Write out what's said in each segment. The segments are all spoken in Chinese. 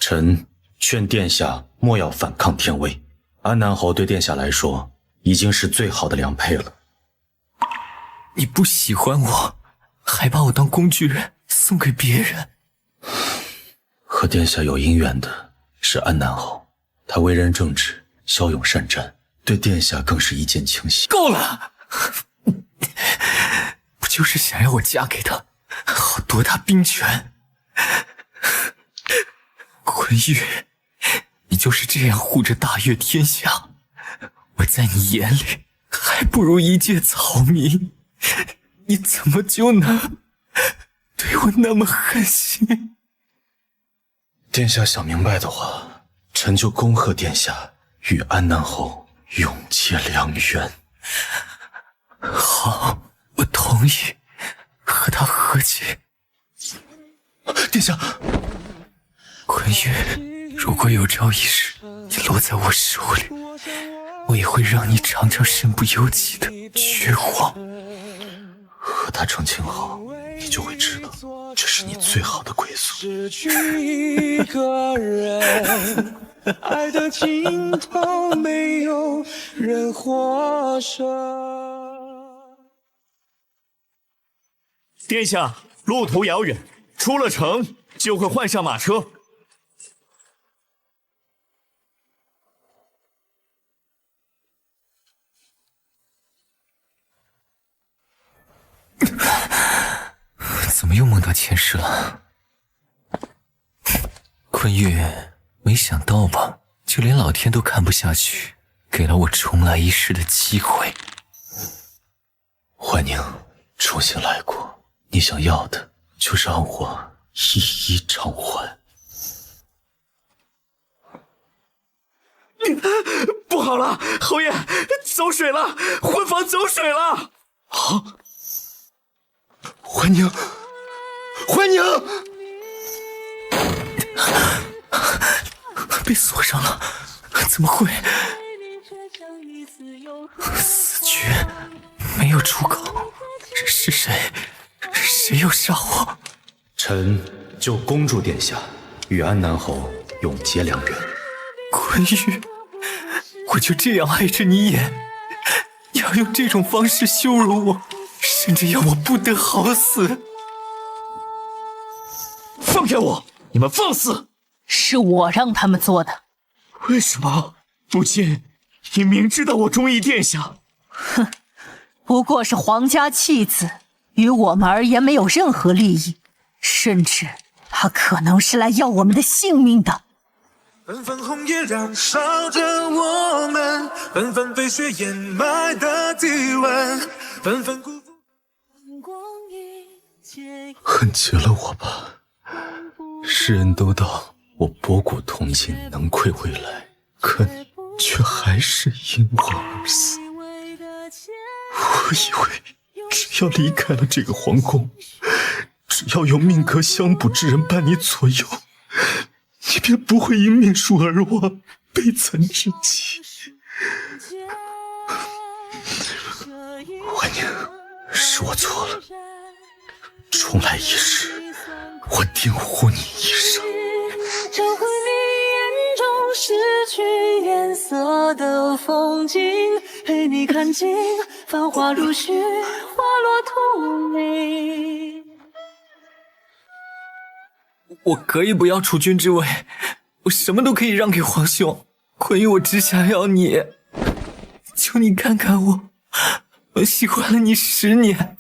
臣劝殿下莫要反抗天威。安南侯对殿下来说已经是最好的良配了。你不喜欢我，还把我当工具人送给别人。和殿下有姻缘的是安南侯，他为人正直，骁勇善战，对殿下更是一见倾心。够了！不就是想要我嫁给他，好夺他兵权？昆玉，你就是这样护着大越天下，我在你眼里还不如一介草民，你怎么就能对我那么狠心？殿下想明白的话，臣就恭贺殿下与安南侯永结良缘。好，我同意和他和解。殿下，昆玉，如果有朝一日你落在我手里，我也会让你尝尝身不由己的绝望。和他成亲后，你就会知道，这是你最好的归宿。失去一个人，爱的尽头没有人获胜。殿下，路途遥远，出了城就会换上马车。怎么又梦到前世了？昆玉，没想到吧，就连老天都看不下去，给了我重来一世的机会。怀宁重新来过，你想要的就让我一一偿还。不好了，侯爷，走水了，婚房走水了！啊！怀宁，怀宁，被锁上了，怎么会？死局，没有出口，是谁？谁要杀我？臣就恭祝殿下与安南侯永结良缘。昆玉，我就这样爱着你也要用这种方式羞辱我，甚至要我不得好死。放开我！你们放肆！是我让他们做的。为什么？母亲，你明知道我中意殿下。哼，不过是皇家弃子，于我们而言没有任何利益，甚至他可能是来要我们的性命的。纷纷红叶燃烧着我们，纷纷飞雪掩埋的体温，纷纷辜负。恨极了我吧！世人都道我博古通今，能愧未来，可你却还是因我而死。我以为只要离开了这个皇宫，只要有命格相补之人伴你左右，你便不会因命数而亡，悲惨至极。怀宁，是我错了，重来一世，我定护你一生。找回你眼中失去颜色的风景，陪你看尽繁华如絮，花落土里。我可以不要储君之位，我什么都可以让给皇兄。昆玉，我只想要你，求你看看我，我喜欢了你10年。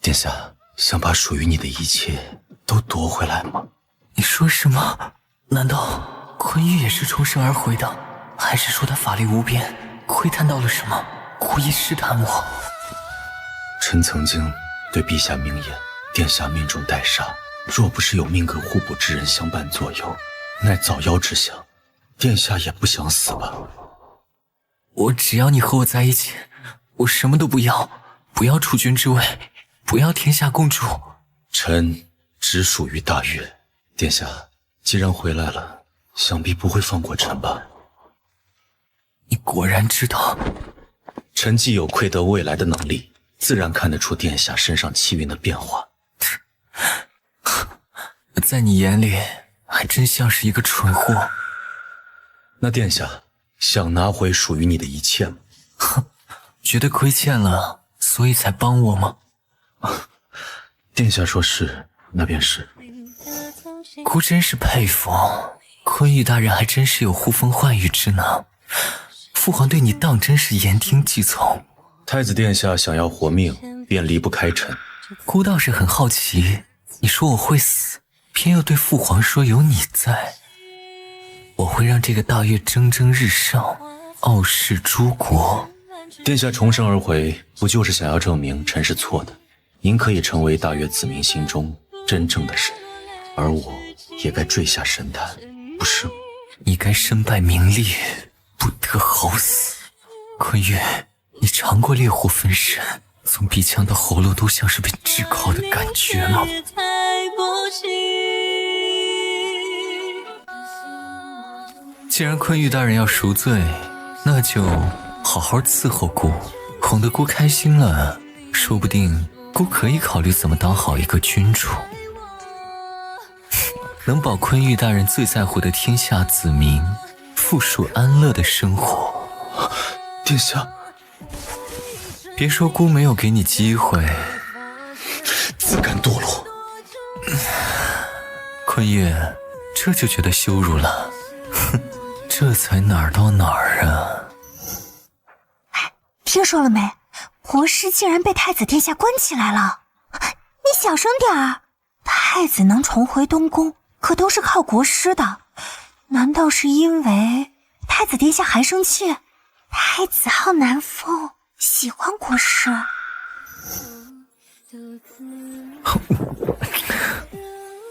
殿下想把属于你的一切都夺回来吗？你说什么？难道昆玉也是重生而回的？还是说他法力无边，窥探到了什么，故意试探我？臣曾经对陛下明言，殿下命中待杀，若不是有命格互补之人相伴左右，乃早夭之相。殿下也不想死吧？我只要你和我在一起，我什么都不要，不要储君之位，不要天下共主。臣只属于大越。殿下既然回来了，想必不会放过臣吧？你果然知道。臣既有窥得未来的能力，自然看得出殿下身上气运的变化。在你眼里，还真像是一个蠢货。那殿下想拿回属于你的一切吗？哼，觉得亏欠了，所以才帮我吗？殿下说是，那便是。孤真是佩服，昆玉大人还真是有呼风唤雨之能。父皇对你当真是言听计从。太子殿下想要活命，便离不开臣。孤倒是很好奇，你说我会死，偏又对父皇说有你在，我会让这个大越蒸蒸日上，傲视诸国。殿下重生而回，不就是想要证明臣是错的？您可以成为大越子民心中真正的神，而我也该坠下神坛，不是吗？你该身败名裂，不得好死。昆玉，你尝过烈火焚身，从鼻腔到喉咙都像是被炙烤的感觉吗？既然昆玉大人要赎罪，那就好好伺候姑，哄得姑开心了，说不定姑可以考虑怎么当好一个君主。能保昆玉大人最在乎的天下子民富庶安乐的生活。殿下，别说姑没有给你机会，自甘堕落。昆玉，这就觉得羞辱了。哼，这才哪儿到哪儿啊！听说了没？国师竟然被太子殿下关起来了！你小声点儿。太子能重回东宫，可都是靠国师的。难道是因为太子殿下还生气？太子好难奉，喜欢国师。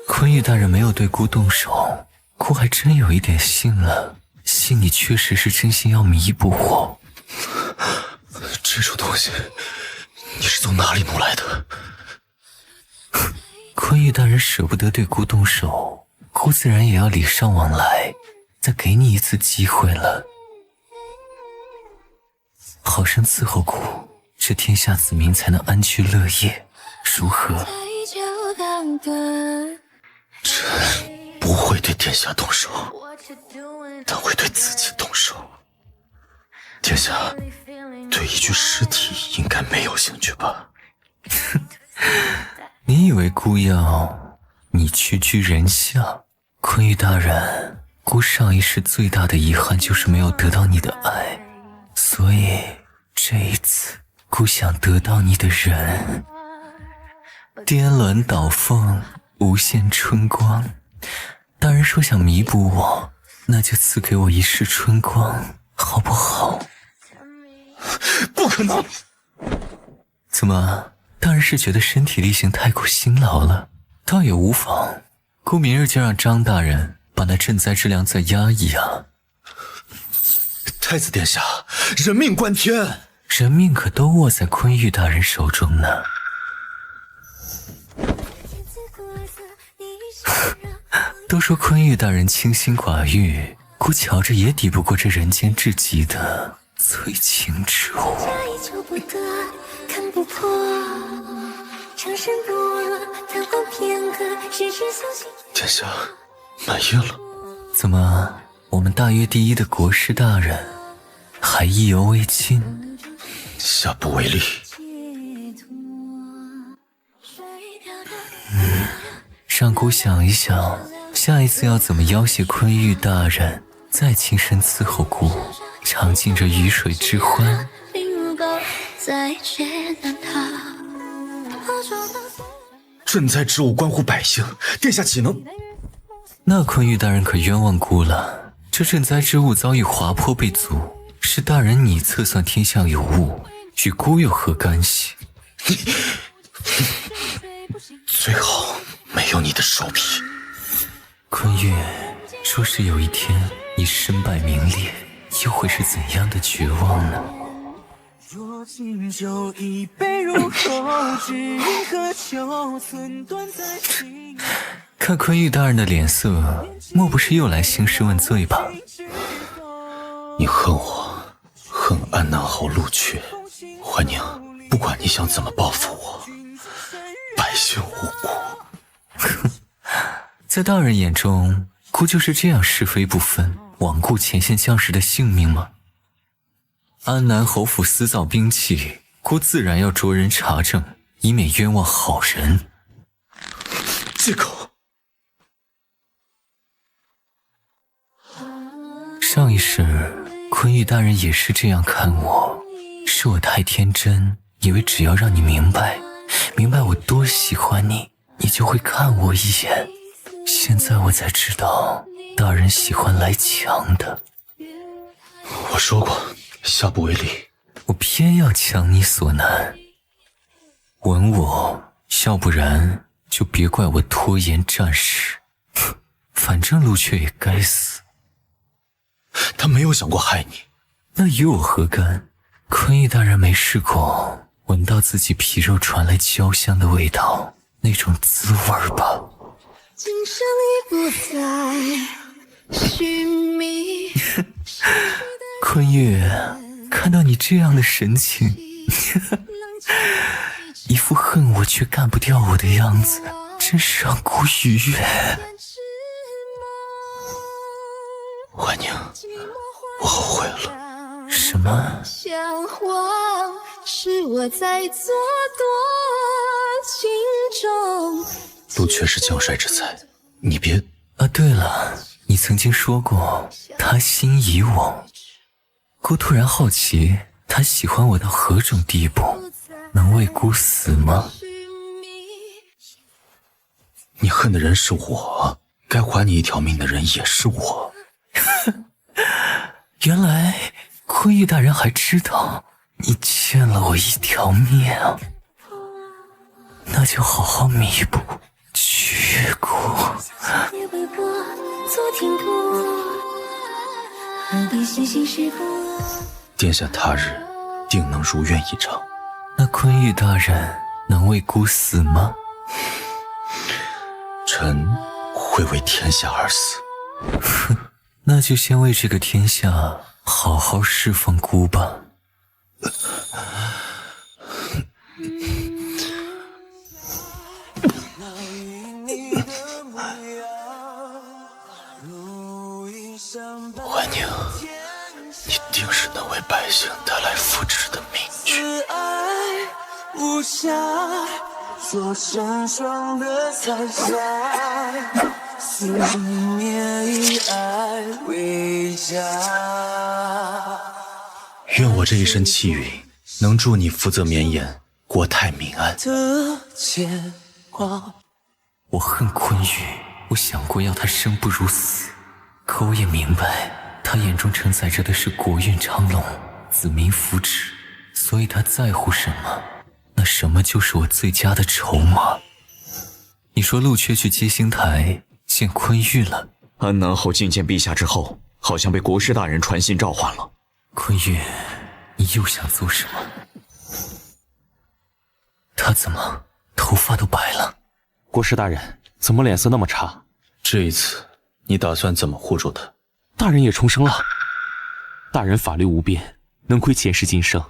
昆玉大人没有对姑动手，姑还真有一点信了，信你确实是真心要弥补我。这种东西，你是从哪里弄来的？昆玉大人舍不得对姑动手，姑自然也要礼尚往来，再给你一次机会了。好生伺候姑，这天下子民才能安居乐业，如何？臣不会对殿下动手，但会对自己动手。殿下对一具尸体应该没有兴趣吧？你以为姑要你屈居人下？昆玉大人，姑上一世最大的遗憾就是没有得到你的爱，所以这一次姑想得到你的人。颠鸾倒凤，无限春光。大人说想弥补我，那就赐给我一世春光，好不好？不可能！怎么，大人是觉得身体力行太过辛劳了？倒也无妨，姑明日就让张大人把那赈灾之粮再压一压。太子殿下，人命关天，人命可都握在昆玉大人手中呢。都说昆玉大人清心寡欲，姑瞧着也抵不过这人间至极的催情之物。殿下满意了？怎么，我们大约第一的国师大人还意犹未尽？下不为例。让姑想一想，下一次要怎么要挟昆玉大人，再亲身伺候姑，尝尽这鱼水之欢。赈灾之物关乎百姓，殿下岂能……那昆玉大人可冤枉姑了。这赈灾之物早已滑坡被阻，是大人你测算天下有误，与姑有何干系？最好没有你的手笔。昆玉，若是有一天你身败名裂，又会是怎样的绝望呢？若敬酒一杯，入喉，只因何求寸断在心。看昆玉大人的脸色，莫不是又来兴师问罪吧？你恨我，恨安南侯陆阙，怀宁，不管你想怎么报复我，百姓无辜。在大人眼中，姑就是这样是非不分，罔顾前线将士的性命吗？安南侯府私造兵器，姑自然要着人查证，以免冤枉好人。借口！上一世，坤玉大人也是这样看我，是我太天真，以为只要让你明白我多喜欢你，你就会看我一眼。现在我才知道，大人喜欢来强的。我说过，下不为例。我偏要强你所难。吻我，要不然就别怪我拖延战事。反正陆雀也该死。他没有想过害你，那与我何干？坤玉大人没试过闻到自己皮肉传来焦香的味道，那种滋味吧？今生已不再寻觅。坤玉，看到你这样的神情，一副恨我却干不掉我的样子，真是让姑愉悦。婉宁，我后悔了。什么？像谎是我在做多情中。陆雀是将帅之才，你别……啊，对了，你曾经说过他心仪我，姑突然好奇，他喜欢我到何种地步？能为姑死吗？你恨的人是我，该还你一条命的人也是我。原来坤玉大人还知道你欠了我一条命啊，那就好好弥补，绝姑。也为我做停泊，何必细细时过。殿下他日定能如愿以偿。那坤玉大人能为姑死吗？臣会为天下而死。哼，那就先为这个天下好好侍奉姑吧。婉宁，你定是能为百姓带来福祉的明君。爱无暇，做山霜的残霞，思念以爱为家。愿我这一身气运能助你福泽绵延，国泰民安。的牵挂，我恨坤玉，我想过要他生不如死，可我也明白，他眼中承载着的是国运昌隆、子民福祉，所以他在乎什么，那什么就是我最佳的筹码。你说陆缺去接星台见坤玉了？安南侯觐见陛下之后，好像被国师大人传信召唤了。坤玉，你又想做什么？他怎么头发都白了？国师大人怎么脸色那么差？这一次你打算怎么护住他？大人也重生了。大人法力无边，能窥前世今生。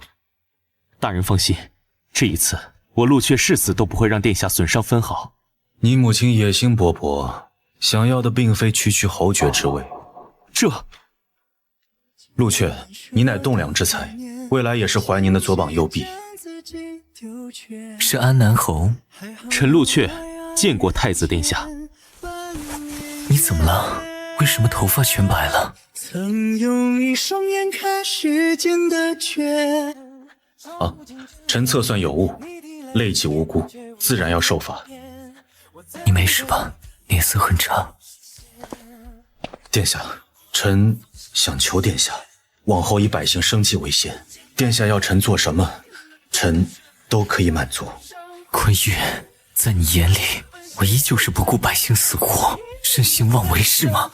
大人放心，这一次我陆缺誓死都不会让殿下损伤分毫。你母亲野心勃勃，想要的并非区区侯爵之位。这陆雀，你乃栋梁之才，未来也是怀宁的左膀右臂。是安南侯。臣陆缺见过太子殿下。你怎么了？为什么头发全白了？曾用一双眼看世间的缺。啊，臣测算有误，累及无辜，自然要受罚。你没事吧？脸色很差。殿下，臣想求殿下，往后以百姓生计为先。殿下要臣做什么，臣都可以满足。坤玉，在你眼里，我依旧是不顾百姓死活、任性妄为是吗？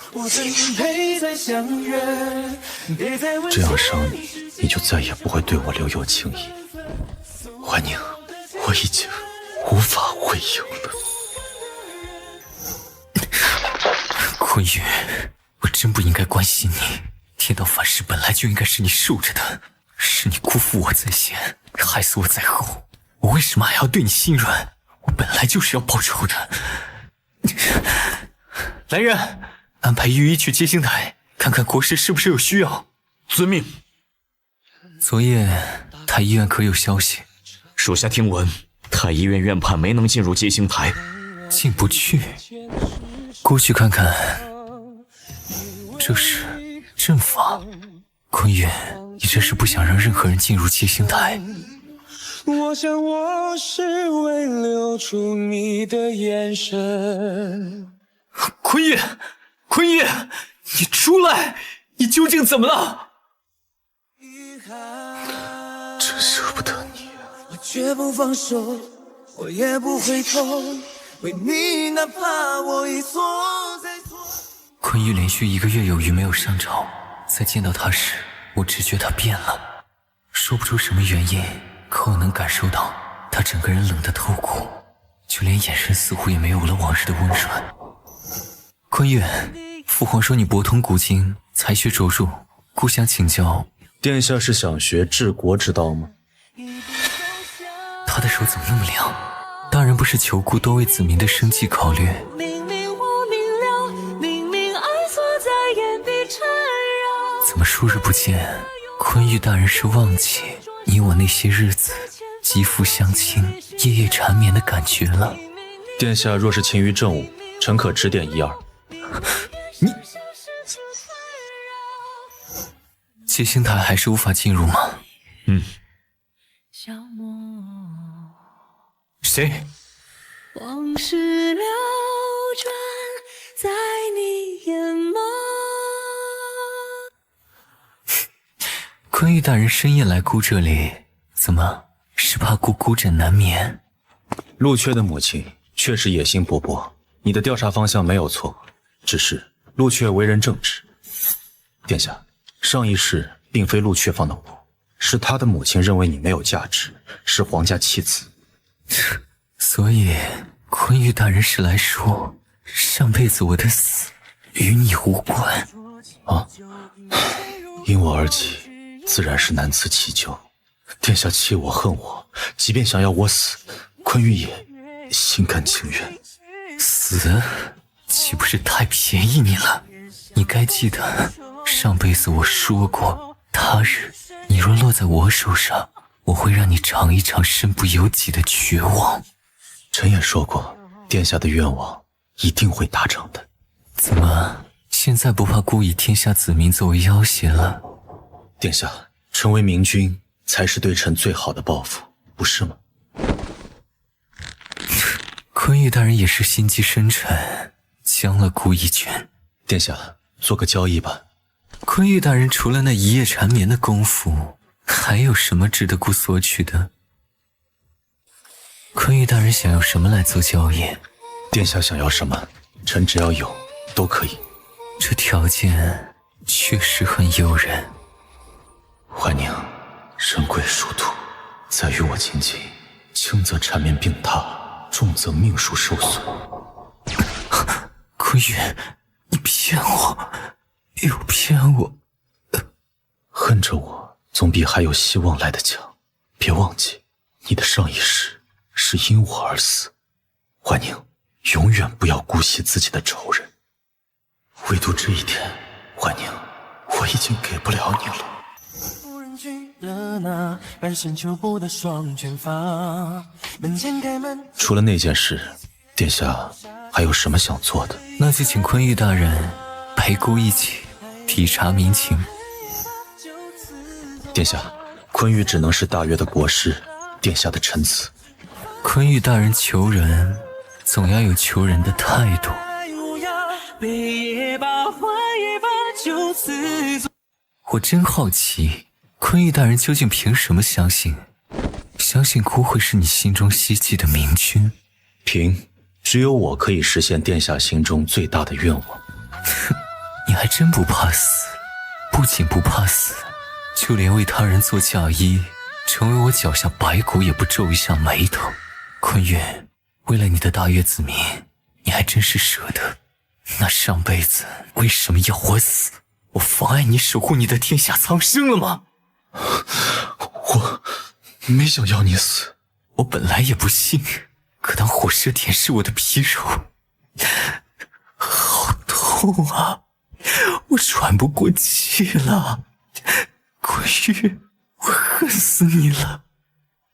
这样伤你，你就再也不会对我留有情意。怀宁，我已经无法回应了。坤玉，我真不应该关心你。天道反噬本来就应该是你受着的，是你辜负我在先，害死我在后。我为什么还要对你心软？我本来就是要报仇的。来人，安排御医去接星台，看看国师是不是有需要。遵命。昨夜太医院可有消息？属下听闻，太医院院判没能进入接星台，进不去。过去看看。这是阵法。坤玉，你这是不想让任何人进入接星台？我想我是为留住你的眼神。坤玉，坤玉，你出来！你究竟怎么了？真舍不得你啊！我绝不放手，我也不回头，为你哪怕我一错再错。坤玉连续1个月有余没有上朝，在见到他时，我直觉他变了，说不出什么原因，可我能感受到他整个人冷得透骨，就连眼神似乎也没有了往日的温润。坤玉，父皇说你博通古今，才学卓著，故想请教。殿下是想学治国之道吗？他的手怎么那么凉？大人不是求顾多为子民的生计考虑？怎么数日不见，坤玉大人是忘记你我那些日子肌肤相亲、夜夜缠绵的感觉了？殿下若是勤于政务，臣可指点一二。你接星台还是无法进入吗？谁？往事流转在你眼眸。坤玉大人深夜来顾这里，怎么是怕顾孤枕难眠？陆阙的母亲确实野心勃勃，你的调查方向没有错，只是陆阙为人正直。殿下，上一世并非陆阙放的火，是他的母亲认为你没有价值，是皇家弃子。所以坤玉大人是来说，上辈子我的死与你无关啊？因我而起，自然是难辞其咎。殿下弃我恨我，即便想要我死，坤玉也心甘情愿。死岂不是太便宜你了？你该记得，上辈子我说过，他日你若落在我手上，我会让你尝一尝身不由己的绝望。臣也说过，殿下的愿望一定会达成的。怎么现在不怕孤以天下子民作为要挟了？殿下，成为明君才是对臣最好的报复，不是吗？坤玉大人也是心机深沉，将了孤一拳。殿下，做个交易吧。坤玉大人除了那一夜缠绵的功夫，还有什么值得孤索取的？坤玉大人想要什么来做交易？殿下想要什么，臣只要有都可以。这条件确实很诱人。怀宁，人贵殊途，再与我亲近，轻则缠绵病榻，重则命数受损。坤玉，你骗我，又骗我。恨着我，总比还有希望来得强。别忘记，你的上一世是因我而死。怀宁，永远不要姑息自己的仇人。唯独这一点，怀宁，我已经给不了你了。除了那件事，殿下还有什么想做的？那就请坤玉大人陪姑一起体察民情。殿下，坤玉只能是大越的国师，殿下的臣子。坤玉大人求人，总要有求人的态度。我真好奇，坤玉大人究竟凭什么相信姑会是你心中希冀的明君？只有我可以实现殿下心中最大的愿望。哼，你还真不怕死，不仅不怕死，就连为他人做嫁衣，成为我脚下白骨也不皱一下眉头。坤玉，为了你的大越子民，你还真是舍得。那上辈子为什么要我死？我妨碍你守护你的天下苍生了吗？我没想要你死。我本来也不信，可当火舌舔舐我的皮肉，好痛啊！我喘不过气了。坤玉，我恨死你了。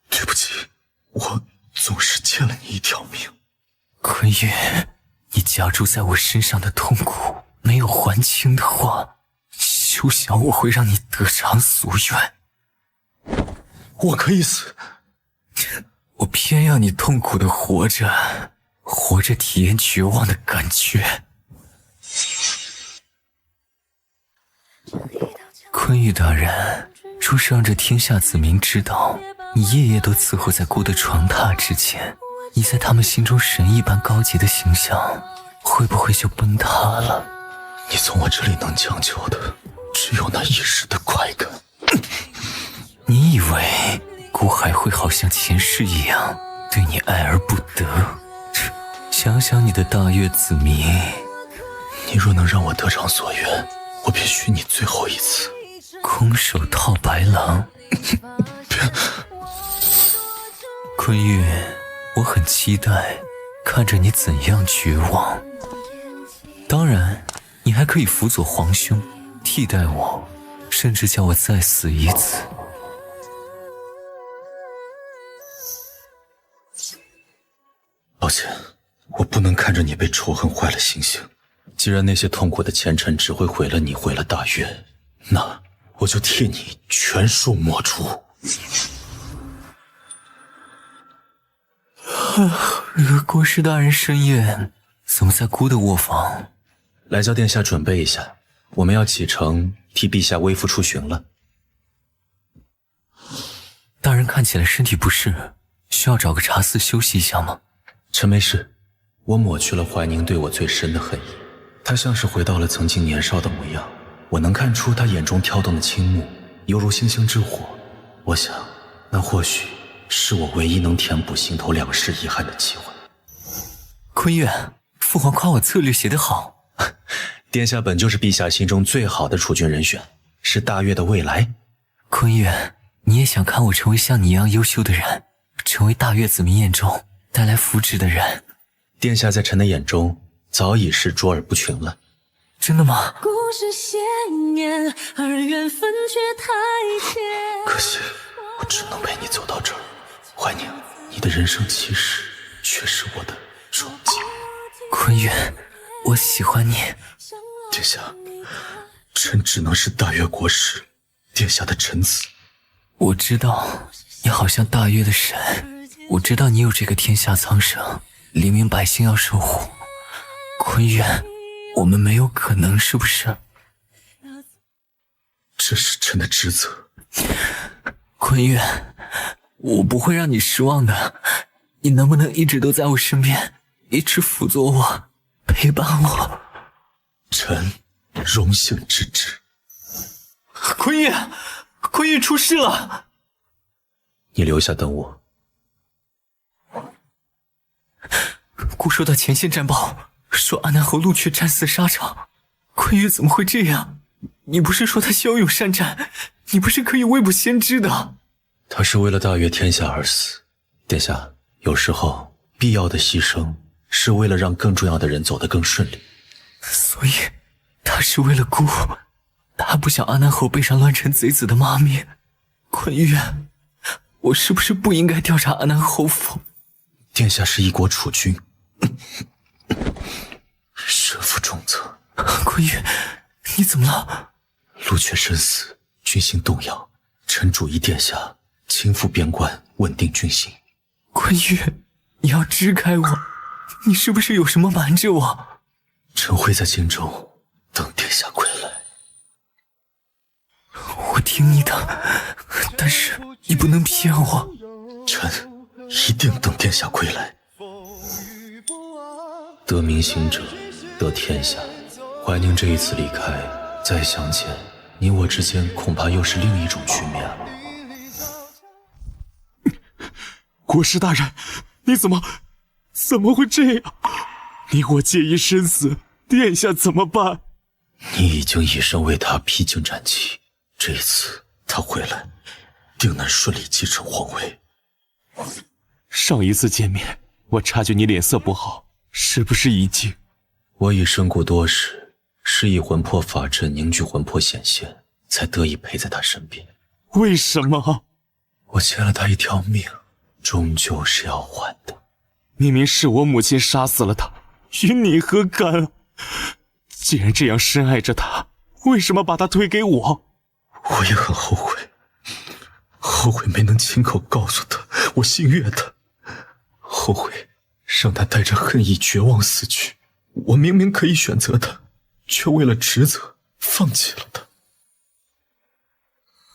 对不起，我总是欠了你一条命。坤玉，你加诸在我身上的痛苦没有还清的话，休想我会让你得偿所愿。我可以死，我偏要你痛苦的活着，活着体验绝望的感觉。坤玉大人，若是让这天下子民知道你夜夜都伺候在姑的床榻之前，你在他们心中神一般高洁的形象会不会就崩塌了？你从我这里能将就的只有那一时的快感。你以为姑还会好像前世一样对你爱而不得？想想你的大月子民，你若能让我得偿所愿，我便许你最后一次。空手套白狼。坤玉，我很期待看着你怎样绝望。当然，你还可以辅佐皇兄，替代我，甚至叫我再死一次。抱歉，我不能看着你被仇恨坏了心性。既然那些痛苦的前尘只会毁了你，毁了大月，那我就替你全数抹除。国师大人深夜怎么在姑的卧房？来叫殿下准备一下，我们要启程替陛下微服出巡了。大人看起来身体不适，需要找个茶肆休息一下吗？臣没事，我抹去了怀宁对我最深的恨意，他像是回到了曾经年少的模样，我能看出他眼中跳动的倾慕，犹如星星之火。我想，那或许是我唯一能填补心头两世遗憾的机会。坤玉，父皇夸我策略写得好。殿下本就是陛下心中最好的储君人选，是大越的未来。坤玉，你也想看我成为像你一样优秀的人，成为大越子民眼中带来福祉的人？殿下在臣的眼中早已是卓尔不群了。真的吗？故事鲜艳，而缘分却太浅。可惜我只能陪你走到这儿。怀宁，你的人生其实却是我的终结。坤玉，我喜欢你。殿下，臣只能是大越国师，殿下的臣子。我知道你好像大越的神，我知道你有这个天下苍生，黎民百姓要守护。坤玉，我们没有可能，是不是？这是臣的职责。坤玉，我不会让你失望的，你能不能一直都在我身边，一直辅佐我，陪伴我？臣荣幸之至。坤玉，坤玉出事了！你留下等我。姑收到前线战报，说阿南侯陆却战死沙场。坤玉怎么会这样？你不是说他骁勇善战，你不是可以未卜先知的？他是为了大越天下而死。殿下，有时候必要的牺牲是为了让更重要的人走得更顺利。所以他是为了姑，他不想阿南侯背上乱臣贼子的骂名。坤玉，我是不是不应该调查阿南侯府？殿下是一国储君，身负重责。坤玉，你怎么了？陆阙身死，军心动摇，臣主意殿下亲赴边关，稳定军心。坤玉，你要支开我，你是不是有什么瞒着我？臣会在京中等殿下归来。我听你的，但是你不能骗我。臣一定等殿下归来。得民心者得天下。怀宁这一次离开，再相见，你我之间恐怕又是另一种局面了。国师大人，你怎么会这样？你我皆因生死，殿下怎么办？你已经以身为他披荆斩棘，这一次他回来，定能顺利继承皇位。上一次见面，我察觉你脸色不好，是不是已经……我已身故多时，是以魂魄法阵凝聚魂魄显现，才得以陪在他身边。为什么？我欠了他一条命，终究是要还的。明明是我母亲杀死了他，与你何干啊？既然这样深爱着他，为什么把他推给我？我也很后悔，后悔没能亲口告诉他我心悦他，后悔让他带着恨意绝望死去。我明明可以选择他，却为了职责放弃了他。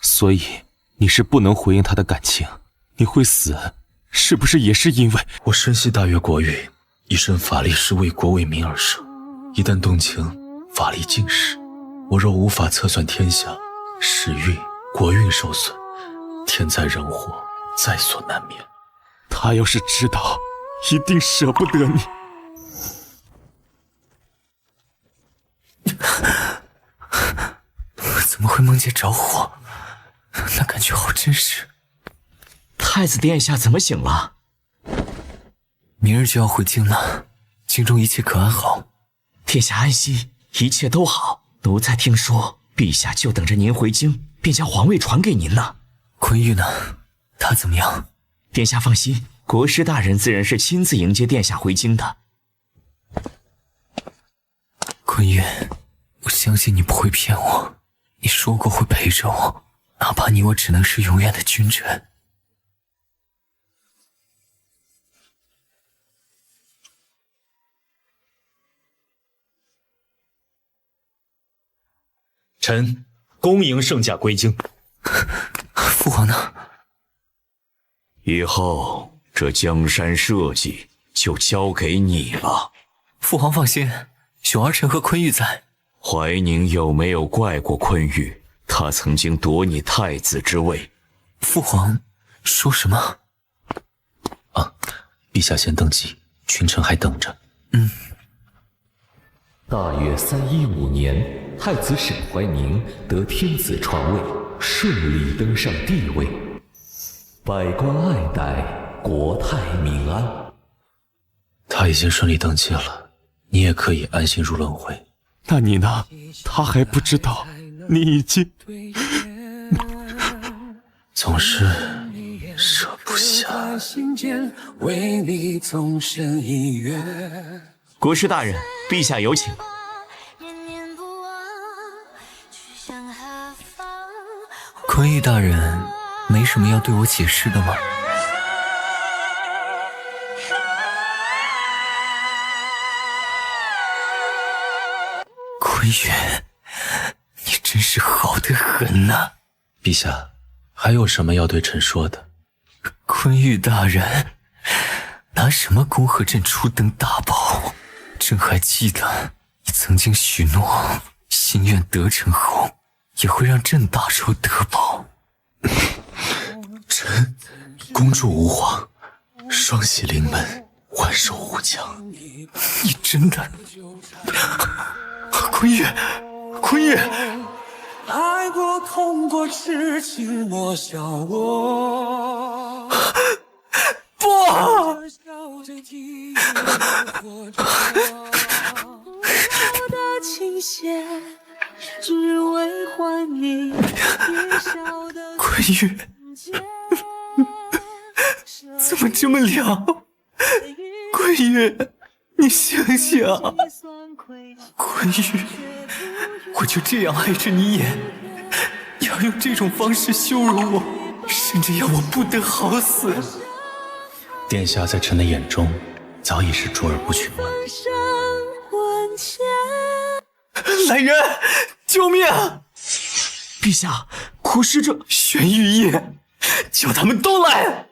所以你是不能回应他的感情，你会死，是不是也是因为……我深系大越国运，一身法力是为国为民而生，一旦动情，法力尽失。我若无法测算天下，时运、国运受损，天灾人祸在所难免。他要是知道，一定舍不得你。怎么会梦见着火？那感觉好真实。太子殿下怎么醒了？明日就要回京了，京中一切可安好？殿下安心，一切都好。奴才听说，陛下就等着您回京，便将皇位传给您呢。昆玉呢？他怎么样？殿下放心，国师大人自然是亲自迎接殿下回京的。昆玉，我相信你不会骗我，你说过会陪着我，哪怕你我只能是永远的君臣。臣恭迎圣驾归京。父皇呢？以后这江山社稷就交给你了。父皇放心，有儿臣和昆玉在。怀宁有没有怪过昆玉？他曾经夺你太子之位。父皇说什么？陛下先登基，群臣还等着。大约315年，太子沈怀宁得天子传位，顺利登上帝位，百官爱戴，国泰民安。他已经顺利登基了，你也可以安心入轮回。那你呢？他还不知道，你已经……总是舍不下。为你纵身一跃。国师大人，陛下有请。昆玉大人，没什么要对我解释的吗？昆玉，你真是好得很呐！陛下，还有什么要对臣说的？昆玉大人，拿什么恭贺朕初登大宝？朕还记得你曾经许诺，心愿得成后，也会让朕大仇得报。臣恭祝吾皇双喜临门，万寿无疆。你真的，昆玉，昆玉，爱过痛过，痴情莫笑我。不！我的倾斜，只为还你微笑的昆玉，怎么这么凉？昆玉，你醒醒！昆玉，我就这样爱着你也，你要用这种方式羞辱我，甚至要我不得好死。殿下在臣的眼中早已是卓尔不群了。来人，救命！陛下，国师这玄玉叶，叫他们都来！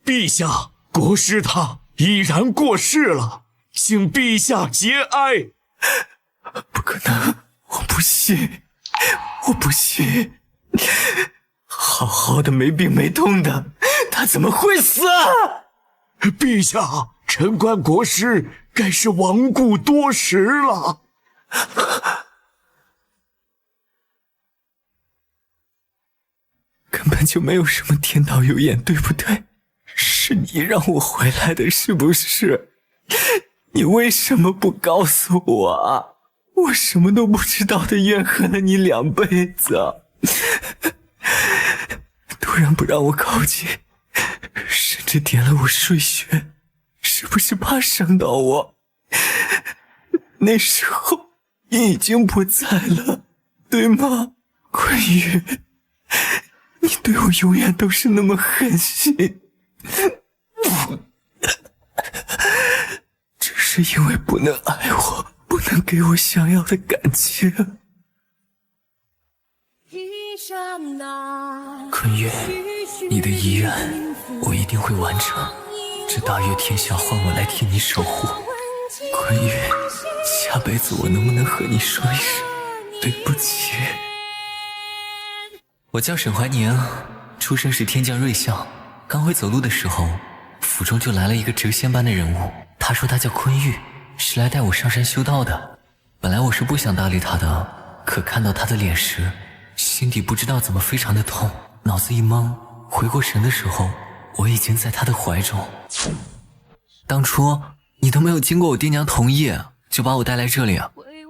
陛下，国师他已然过世了，请陛下节哀。不可能，我不信，我不信！好好的没病没痛的，他怎么会死啊？陛下，臣观国师该是亡故多时了。根本就没有什么天道有眼，对不对？是你让我回来的，是不是？你为什么不告诉我啊？我什么都不知道的怨恨了你2辈子，突然不让我靠近，甚至点了我睡穴，是不是怕伤到我？那时候你已经不在了，对吗？坤宇，你对我永远都是那么狠心，只是因为不能爱我，不能给我想要的感情。坤宇，你的遗愿我一定会完成，这大月天下换我来替你守护。坤宇，下辈子我能不能和你说一声对不起？我叫沈怀宁，出生时天降瑞相，刚会走路的时候，府中就来了一个谪仙般的人物，他说他叫坤玉，是来带我上山修道的。本来我是不想搭理他的，可看到他的脸时，心底不知道怎么非常的痛，脑子一懵，回过神的时候，我已经在他的怀中。当初你都没有经过我爹娘同意就把我带来这里，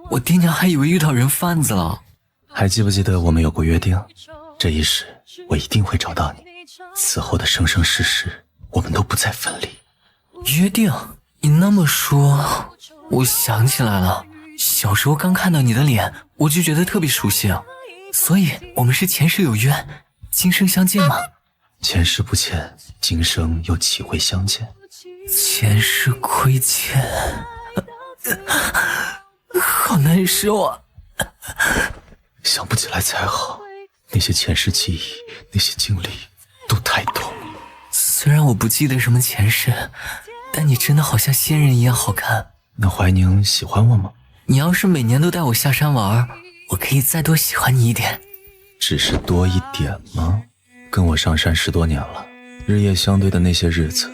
我爹娘还以为遇到人贩子了。还记不记得我们有过约定？这一世我一定会找到你，此后的生生世世我们都不再分离。约定？你那么说，我想起来了，小时候刚看到你的脸，我就觉得特别熟悉，所以我们是前世有约，今生相见吗？前世不欠，今生又岂会相见？前世亏欠，好难受啊！想不起来才好，那些前世记忆，那些经历都太痛了。虽然我不记得什么前世，但你真的好像仙人一样好看。那怀宁喜欢我吗？你要是每年都带我下山玩，我可以再多喜欢你一点。只是多一点吗？跟我上山10多年了，日夜相对的那些日子，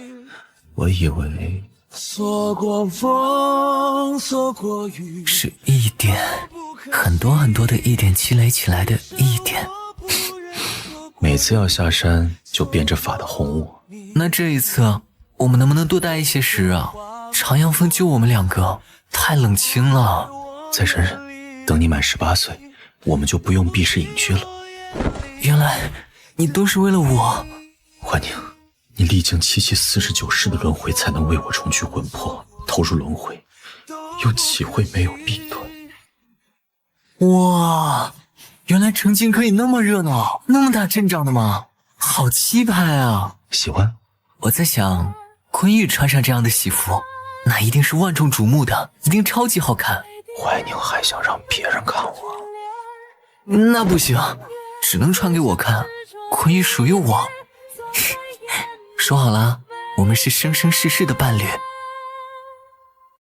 我以为错过风，错过雨，是一点，很多很多的一点积累起来的一点。每次要下山就变着法的哄我。那这一次我们能不能多待一些时啊？长阳峰就我们2个，太冷清了。再忍忍，等你满18岁，我们就不用避世隐居了。原来你都是为了我。怀宁，你历经749世的轮回才能为我重聚魂魄，投入轮回，又岂会没有弊端？哇，原来成精可以那么热闹，那么大阵仗的吗？好气派啊！喜欢？我在想，坤玉穿上这样的喜服，那一定是万众瞩目的，一定超级好看。怀宁还想让别人看我？那不行，只能穿给我看。坤玉属于我。说好了，我们是生生世世的伴侣。